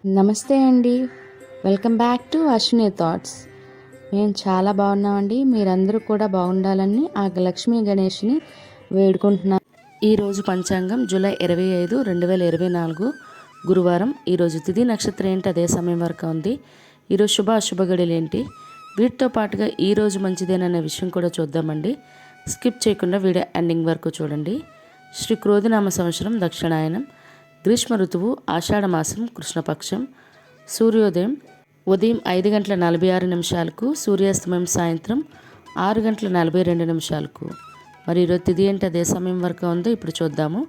నమస్తే అండి. Welcome back to Ashwini thoughts. మేము చాలా బాగున్నామండి. మీరందరూ కూడా బాగుండాలని ఆ లక్ష్మీ గణేష్ని వేడుకుంటున్నాం. ఈరోజు పంచాంగం జూలై 25, 2024 గురువారం. ఈరోజు తిథి నక్షత్రం ఏంటి, అదే సమయం వరకు ఉంది. ఈరోజు అశుభ గడియలు ఏంటి, వీటితో పాటుగా ఈరోజు మంచిదేననే విషయం కూడా చూద్దామండి. స్కిప్ చేయకుండా వీడియో ఎండింగ్ వరకు చూడండి. శ్రీ క్రోధినామ సంవత్సరం దక్షిణాయనం, గ్రీష్మ ఋతువు, ఆషాఢ మాసం, కృష్ణపక్షం. సూర్యోదయం ఉదయం 5:46 సూర్యాస్తమయం సాయంత్రం 6:42. మరి ఈరోజు తిథి ఏంటి, అదే సమయం వరకు ఉందో ఇప్పుడు చూద్దాము.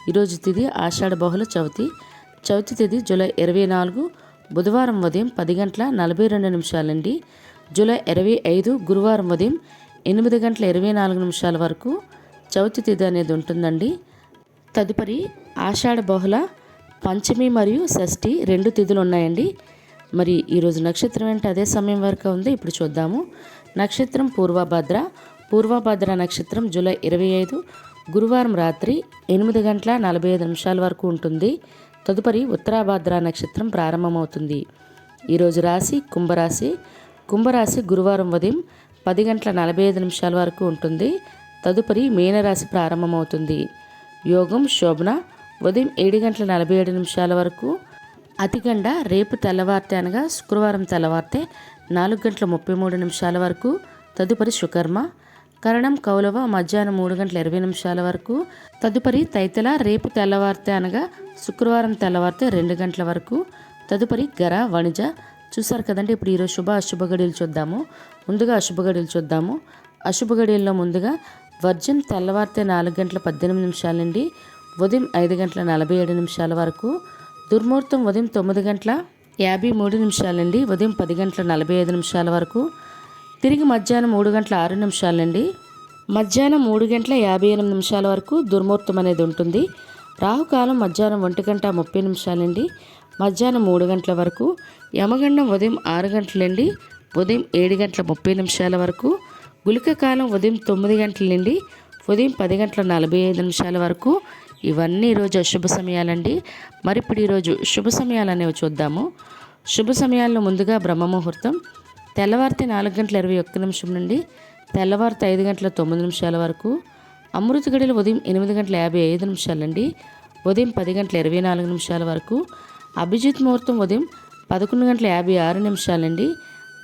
ఈరోజు తిథి ఆషాఢ బహుళ చవితి. చవితి తిథి జూలై 24 బుధవారం ఉదయం 10:42 అండి. జూలై 25 గురువారం ఉదయం 8:24 వరకు చవితి తిథి అనేది ఉంటుందండి. తదుపరి ఆషాఢ బహుళ పంచమి మరియు షష్ఠి 2 తిథులు ఉన్నాయండి. మరి ఈరోజు నక్షత్రం ఏంటి, అదే సమయం వరకు ఉంది ఇప్పుడు చూద్దాము. నక్షత్రం పూర్వభద్ర నక్షత్రం జూలై 25 గురువారం రాత్రి 8:45 వరకు ఉంటుంది. తదుపరి ఉత్తరాభద్ర నక్షత్రం ప్రారంభమవుతుంది. ఈరోజు రాశి కుంభరాశి గురువారం ఉదయం 10:45 వరకు ఉంటుంది. తదుపరి మీనరాశి ప్రారంభమవుతుంది. యోగం శోభన ఉదయం 7:47 వరకు. అతిగండ రేపు తెల్లవారితే అనగా శుక్రవారం తెల్లవారితే 4:33 వరకు. తదుపరి సుకర్మ. కరణం కౌలవ మధ్యాహ్నం 3:20 వరకు. తదుపరి తైతల రేపు తెల్లవారితే అనగా శుక్రవారం తెల్లవారితే 2 గంటల వరకు. తదుపరి గర వణిజ. చూసారు కదండి. ఇప్పుడు ఈరోజు అశుభ గడియలు చూద్దాము. ముందుగా అశుభ గడియలు చూద్దాము. అశుభ గడియల్లో ముందుగా వర్జం తెల్లవారితే 4:18 నుండి ఉదయం 5:47 వరకు. దుర్ముహూర్తం ఉదయం 9:53 నుండి ఉదయం 10:45 వరకు. తిరిగి మధ్యాహ్నం 3:06 నుండి మధ్యాహ్నం 3:58 వరకు దుర్ముహూర్తం అనేది ఉంటుంది. రాహుకాలం మధ్యాహ్నం 1:30 నుండి మధ్యాహ్నం 3 గంటల వరకు. యమగండం ఉదయం 6 గంటల నుండి ఉదయం 7:30 వరకు. గుళిక కాలం ఉదయం 9 గంటల నుండి ఉదయం 10:45 వరకు. ఇవన్నీ ఈరోజు అశుభ సమయాలండి. మరి ఇప్పుడు ఈరోజు శుభ సమయాలు అనేవి చూద్దాము. శుభ సమయాల్లో ముందుగా బ్రహ్మముహూర్తం తెల్లవారితే 4:21 నుండి తెల్లవారితే 5:09 వరకు. అమృత గడియలు ఉదయం 8:55 నుండి ఉదయం 10:24 వరకు. అభిజిత్ ముహూర్తం ఉదయం 11:56 నుండి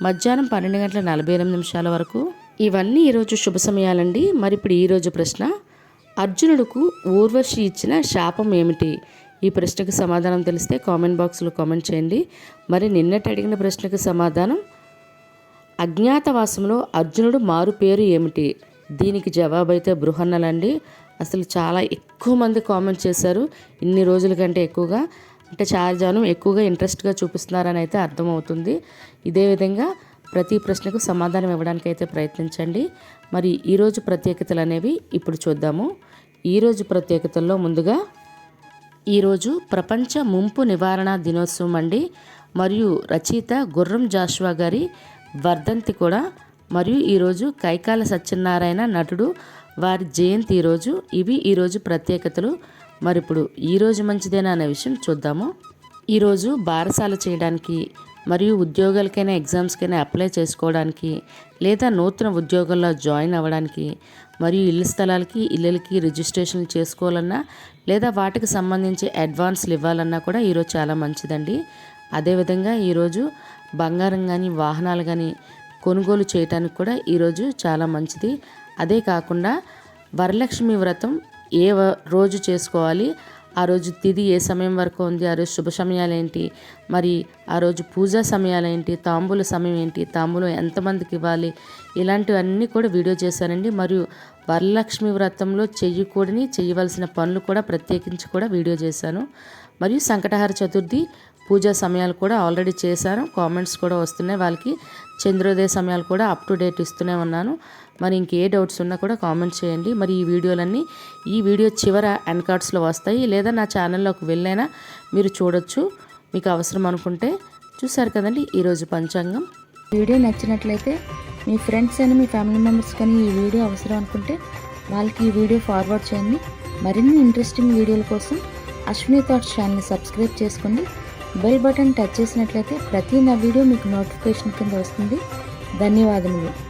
మధ్యాహ్నం 12:48 వరకు. ఇవన్నీ ఈరోజు శుభ సమయాలండి. మరి ఇప్పుడు ఈరోజు ప్రశ్న, అర్జునుడుకు ఊర్వశి ఇచ్చిన శాపం ఏమిటి? ఈ ప్రశ్నకు సమాధానం తెలిస్తే కామెంట్ బాక్స్లో కామెంట్ చేయండి. మరి నిన్నటి అడిగిన ప్రశ్నకు సమాధానం, అజ్ఞాతవాసంలో అర్జునుడు మారు పేరు ఏమిటి? దీనికి జవాబు అయితే బృహన్నలండి. అసలు చాలా ఎక్కువ మంది కామెంట్ చేశారు. ఇన్ని రోజుల కంటే ఎక్కువగా, అంటే చాలా జనం ఎక్కువగా ఇంట్రెస్ట్గా చూపిస్తున్నారని అయితే అర్థమవుతుంది. ఇదే విధంగా ప్రతి ప్రశ్నకు సమాధానం ఇవ్వడానికి అయితే ప్రయత్నించండి. మరి ఈరోజు ప్రత్యేకతలు అనేవి ఇప్పుడు చూద్దాము. ఈరోజు ప్రత్యేకతల్లో ముందుగా ఈరోజు ప్రపంచ ముంపు నివారణ దినోత్సవం అండి. మరియు రచయిత గుర్రం జాషువా గారి వర్ధంతి కూడా. మరియు ఈరోజు కైకాల సత్యనారాయణ నటుడు వారి జయంతి ఈరోజు. ఇవి ఈరోజు ప్రత్యేకతలు. మరి ఇప్పుడు ఈరోజు మంచిదేనా అనే విషయం చూద్దాము. ఈరోజు బారసాల చేయడానికి మరియు ఉద్యోగాలకైనా ఎగ్జామ్స్కైనా అప్లై చేసుకోవడానికి, లేదా నూతన ఉద్యోగాల్లో జాయిన్ అవ్వడానికి, మరియు ఇల్లు స్థలాలకి ఇళ్ళకి రిజిస్ట్రేషన్ చేసుకోవాలన్నా, లేదా వాటికి సంబంధించి అడ్వాన్స్లు ఇవ్వాలన్నా కూడా ఈరోజు చాలా మంచిదండి. అదేవిధంగా ఈరోజు బంగారం కానీ వాహనాలు కానీ కొనుగోలు చేయడానికి కూడా ఈరోజు చాలా మంచిది. అదే కాకుండా వరలక్ష్మి వ్రతం ఏ రోజు చేసుకోవాలి, ఆ రోజు తిథి ఏ సమయం వరకు ఉంది, ఆ రోజు శుభ సమయాలు ఏంటి, మరి ఆ రోజు పూజా సమయాలు ఏంటి, తాంబూల సమయం ఏంటి, తాంబూలం ఎంతమందికి ఇవ్వాలి, ఇలాంటివన్నీ కూడా వీడియో చేశానండి. మరియు వరలక్ష్మి వ్రతంలో చేయవలసిన పనులు కూడా ప్రత్యేకించి కూడా వీడియో చేశాను. మరియు సంకటహార చతుర్థి పూజా సమయాలు కూడా ఆల్రెడీ చేశాను. కామెంట్స్ కూడా వస్తున్నాయి. వాళ్ళకి చంద్రోదయ సమయాలు కూడా అప్ టు డేట్ ఇస్తూనే ఉన్నాను. మరి ఇంకే డౌట్స్ ఉన్నా కూడా కామెంట్ చేయండి. మరి ఈ వీడియోలన్నీ ఈ వీడియో చివర ఎండ్ కార్డ్స్లో వస్తాయి, లేదా నా ఛానల్లోకి వెళ్ళైనా మీరు చూడొచ్చు మీకు అవసరం అనుకుంటే. చూసారు కదండి ఈరోజు పంచాంగం. వీడియో నచ్చినట్లయితే మీ ఫ్రెండ్స్ అని, మీ ఫ్యామిలీ మెంబర్స్ కానీ ఈ వీడియో అవసరం అనుకుంటే వాళ్ళకి ఈ వీడియో ఫార్వర్డ్ చేయండి. మరిన్ని ఇంట్రెస్టింగ్ వీడియోల కోసం అశ్విని థాట్స్ ఛానల్ని సబ్స్క్రైబ్ చేసుకోండి. బెల్ బటన్ టచ్ చేసినట్లయితే ప్రతి నా వీడియో మీకు నోటిఫికేషన్ కింద వస్తుంది. ధన్యవాదములు.